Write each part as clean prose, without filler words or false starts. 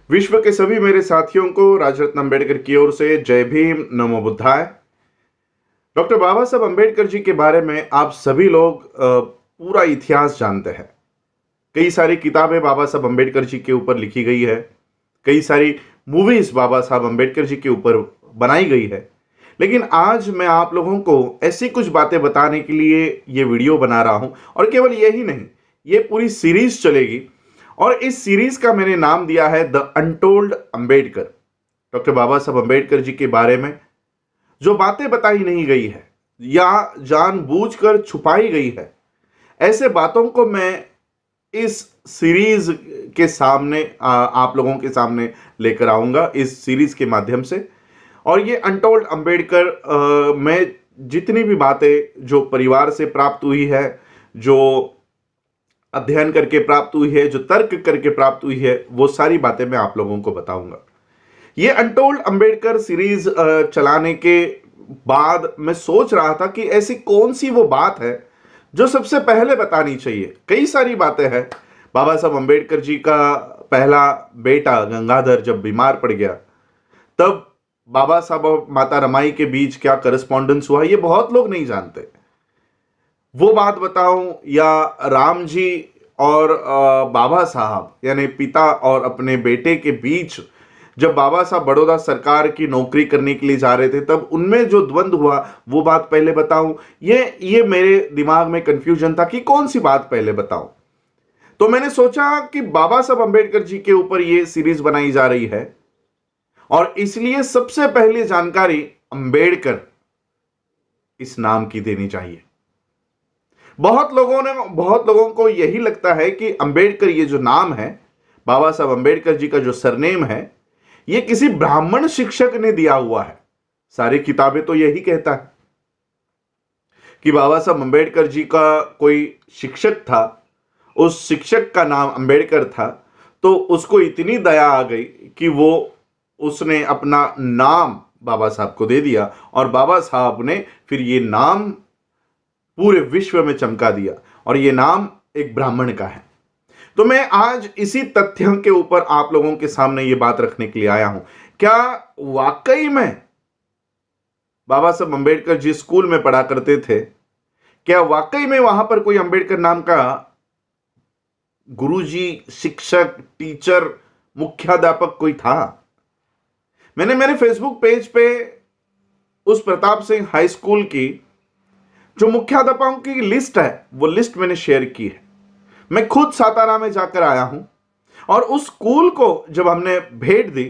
विश्व के सभी मेरे साथियों को राजरत्न अम्बेडकर की ओर से जय भीम, नमो बुद्धाय। डॉक्टर बाबा साहब अम्बेडकर जी के बारे में आप सभी लोग पूरा इतिहास जानते हैं। कई सारी किताबें बाबा साहब अम्बेडकर जी के ऊपर लिखी गई है, कई सारी मूवीज बाबा साहब अम्बेडकर जी के ऊपर बनाई गई है। लेकिन आज मैं आप लोगों को ऐसी कुछ बातें बताने के लिए ये वीडियो बना रहा हूं, और केवल यही नहीं, ये पूरी सीरीज चलेगी। और इस सीरीज का मैंने नाम दिया है द अनटोल्ड अंबेडकर। डॉक्टर बाबा साहब अम्बेडकर जी के बारे में जो बातें बताई नहीं गई है या जानबूझकर छुपाई गई है, ऐसे बातों को मैं इस सीरीज के सामने आप लोगों के सामने लेकर आऊंगा, इस सीरीज के माध्यम से। और ये अनटोल्ड अंबेडकर में जितनी भी बातें जो परिवार से प्राप्त हुई है, जो अध्ययन करके प्राप्त हुई है, जो तर्क करके प्राप्त हुई है, वो सारी बातें मैं आप लोगों को बताऊंगा। ये अनटोल्ड अंबेडकर सीरीज चलाने के बाद मैं सोच रहा था कि ऐसी कौन सी वो बात है जो सबसे पहले बतानी चाहिए। कई सारी बातें हैं। बाबा साहब अम्बेडकर जी का पहला बेटा गंगाधर जब बीमार पड़ गया, तब बाबा साहब और माता रमाई के बीच क्या करस्पॉन्डेंस हुआ, ये बहुत लोग नहीं जानते। वो बात बताऊं, या राम जी और बाबा साहब यानी पिता और अपने बेटे के बीच जब बाबा साहब बड़ौदा सरकार की नौकरी करने के लिए जा रहे थे, तब उनमें जो द्वंद्व हुआ वो बात पहले बताऊं। ये मेरे दिमाग में कंफ्यूजन था कि कौन सी बात पहले बताऊं। तो मैंने सोचा कि बाबा साहब अम्बेडकर जी के ऊपर ये सीरीज बनाई जा रही है, और इसलिए सबसे पहले जानकारी अंबेडकर इस नाम की देनी चाहिए। बहुत लोगों को यही लगता है कि अंबेडकर ये जो नाम है, बाबा साहब अम्बेडकर जी का जो सरनेम है, ये किसी ब्राह्मण शिक्षक ने दिया हुआ है। सारी किताबें तो यही कहता है कि बाबा साहब अम्बेडकर जी का कोई शिक्षक था, उस शिक्षक का नाम अंबेडकर था, तो उसको इतनी दया आ गई कि उसने अपना नाम बाबा साहब को दे दिया, और बाबा साहब ने फिर ये नाम पूरे विश्व में चमका दिया, और ये नाम एक ब्राह्मण का है। तो मैं आज इसी तथ्य के ऊपर आप लोगों के सामने ये बात रखने के लिए आया हूं। क्या वाकई में बाबा साहब अम्बेडकर जिस स्कूल में पढ़ा करते थे, क्या वाकई में वहां पर कोई अम्बेडकर नाम का गुरुजी, शिक्षक, टीचर, मुख्याध्यापक कोई था? मैंने मेरे फेसबुक पेज पे उस प्रताप सिंह हाई स्कूल की जो मुख्याध्यापकों की लिस्ट है, वो लिस्ट मैंने शेयर की है। मैं खुद सातारा में जाकर आया हूं, और उस स्कूल को जब हमने भेंट दी,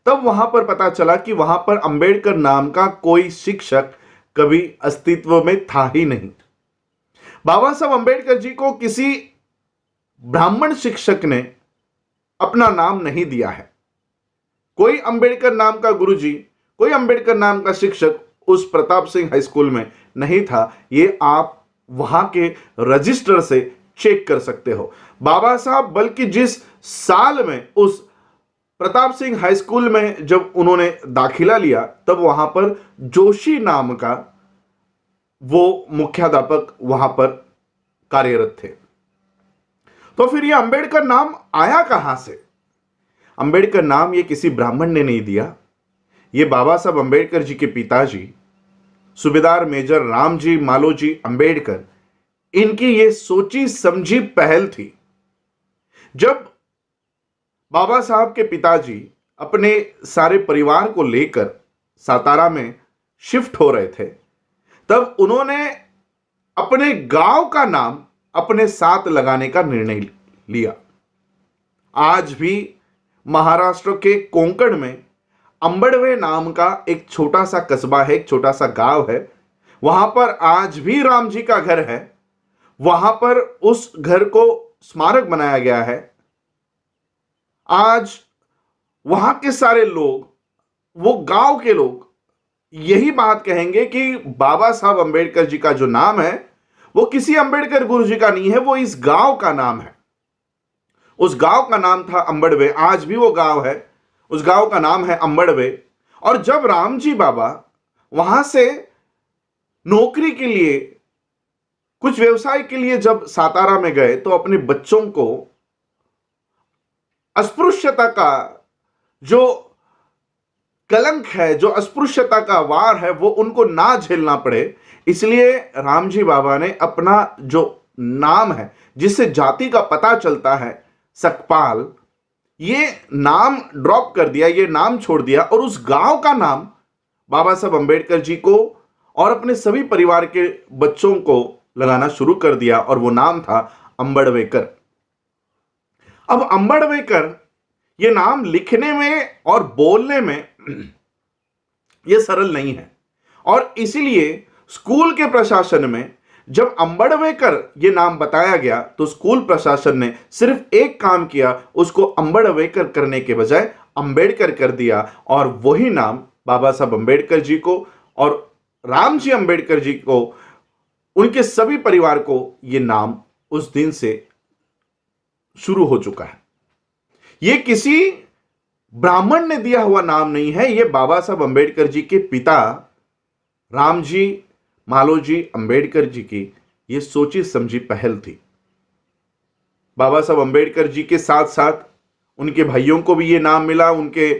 तब वहां पर पता चला कि वहां पर अंबेडकर नाम का कोई शिक्षक कभी अस्तित्व में था ही नहीं। बाबा साहब अंबेडकर जी को किसी ब्राह्मण शिक्षक ने अपना नाम नहीं दिया है। कोई अंबेडकर नाम का गुरुजी, कोई अंबेडकर नाम का शिक्षक उस प्रताप सिंह हाई स्कूल में नहीं था। ये आप वहां के रजिस्टर से चेक कर सकते हो। बाबा साहब बल्कि जिस साल में उस प्रताप सिंह हाई स्कूल में जब उन्होंने दाखिला लिया, तब वहां पर जोशी नाम का वो मुख्याध्यापक वहां पर कार्यरत थे। तो फिर ये अंबेडकर नाम आया कहां से? अंबेडकर नाम ये किसी ब्राह्मण ने नहीं दिया। ये बाबा साहब अंबेडकर जी के पिताजी सूबेदार मेजर रामजी मालोजी अंबेडकर, इनकी ये सोची समझी पहल थी। जब बाबा साहब के पिताजी अपने सारे परिवार को लेकर सातारा में शिफ्ट हो रहे थे, तब उन्होंने अपने गांव का नाम अपने साथ लगाने का निर्णय लिया। आज भी महाराष्ट्र के कोंकण में अंबड़वे नाम का एक छोटा सा कस्बा है, एक छोटा सा गांव है। वहां पर आज भी राम जी का घर है। वहां पर उस घर को स्मारक बनाया गया है। आज वहां के सारे लोग, वो गांव के लोग यही बात कहेंगे कि बाबा साहब अंबेडकर जी का जो नाम है, वो किसी अंबेडकर गुरु जी का नहीं है, वो इस गांव का नाम है। उस गांव का नाम था अंबड़वे। आज भी वो गांव है, उस गांव का नाम है अंबड़वे। और जब रामजी बाबा वहां से नौकरी के लिए, कुछ व्यवसाय के लिए जब सातारा में गए, तो अपने बच्चों को अस्पृश्यता का जो कलंक है, जो अस्पृश्यता का वार है, वो उनको ना झेलना पड़े, इसलिए रामजी बाबा ने अपना जो नाम है, जिससे जाति का पता चलता है, सकपाल, ये नाम ड्रॉप कर दिया, ये नाम छोड़ दिया और उस गांव का नाम बाबा साहब अंबेडकर जी को और अपने सभी परिवार के बच्चों को लगाना शुरू कर दिया और वो नाम था अंबड़वेकर। अब अंबड़वेकर ये नाम लिखने में और बोलने में ये सरल नहीं है और इसीलिए स्कूल के प्रशासन में जब अंबड़वेकर ये नाम बताया गया तो स्कूल प्रशासन ने सिर्फ एक काम किया, उसको अंबड़वेकर करने के बजाय अंबेडकर कर दिया और वही नाम बाबा साहब अंबेडकर जी को और रामजी अंबेडकर जी को, उनके सभी परिवार को ये नाम उस दिन से शुरू हो चुका है। ये किसी ब्राह्मण ने दिया हुआ नाम नहीं है, ये बाबा साहब अंबेडकर जी के पिता रामजी मालोजी अंबेडकर जी की ये सोची समझी पहल थी। बाबा साहब अंबेडकर जी के साथ साथ उनके भाइयों को भी ये नाम मिला, उनके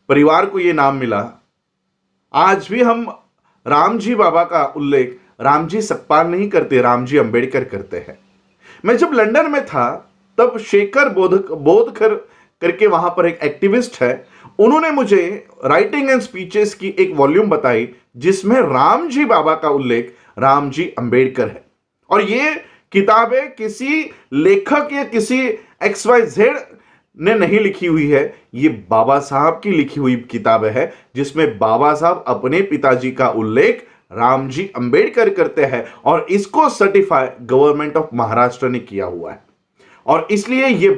परिवार को ये नाम मिला। आज भी हम रामजी बाबा का उल्लेख रामजी सकपाल नहीं करते, रामजी अंबेडकर करते हैं। मैं जब लंदन में था तब शेखर बोधकर करके वहां पर एक एक्टिविस्ट है, उन्होंने मुझे राइटिंग एंड स्पीचेस की एक वॉल्यूम बताई जिसमें रामजी बाबा का उल्लेख रामजी अंबेडकर है। और ये किताबें किसी लेखक या किसी XYZ ने नहीं लिखी हुई है, ये बाबा साहब की लिखी हुई किताबें है जिसमें बाबा साहब अपने पिताजी का उल्लेख रामजी अंबेडकर करते हैं और इसको सर्टिफाई गवर्नमेंट ऑफ महाराष्ट्र ने किया हुआ है। और इसलिए ये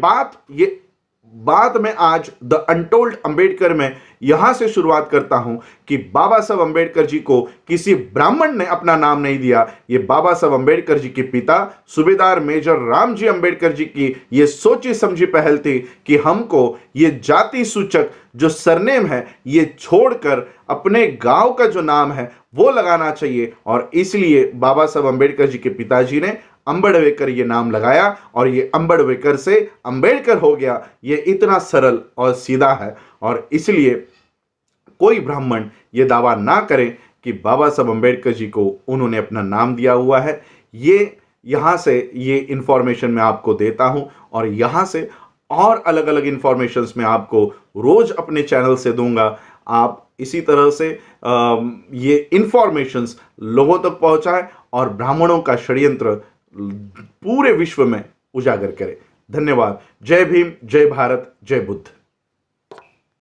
बात मैं आज द अनटोल्ड अंबेडकर में यहां से शुरुआत करता हूं कि बाबा साहब अंबेडकर जी को किसी ब्राह्मण ने अपना नाम नहीं दिया, ये बाबा साहब अंबेडकर जी के पिता सूबेदार मेजर रामजी अंबेडकर जी की ये सोची समझी पहल थी कि हमको ये जाति सूचक जो सरनेम है ये छोड़कर अपने गांव का जो नाम है वो लगाना चाहिए। और इसलिए बाबा साहब अंबेडकर जी के पिताजी ने अंबड़वेकर ये नाम लगाया और ये अंबड़वेकर से अंबेडकर हो गया। ये इतना सरल और सीधा है और इसलिए कोई ब्राह्मण ये दावा ना करे कि बाबा साहब अंबेडकर जी को उन्होंने अपना नाम दिया हुआ है। ये यहाँ से ये इंफॉर्मेशन मैं आपको देता हूँ और यहाँ से और अलग अलग इंफॉर्मेशंस मैं आपको रोज अपने चैनल से दूंगा। आप इसी तरह से ये इंफॉर्मेशंस लोगों तक पहुंचाएं और ब्राह्मणों का षड्यंत्र पूरे विश्व में उजागर करें। धन्यवाद। जय भीम, जय भारत, जय बुद्ध।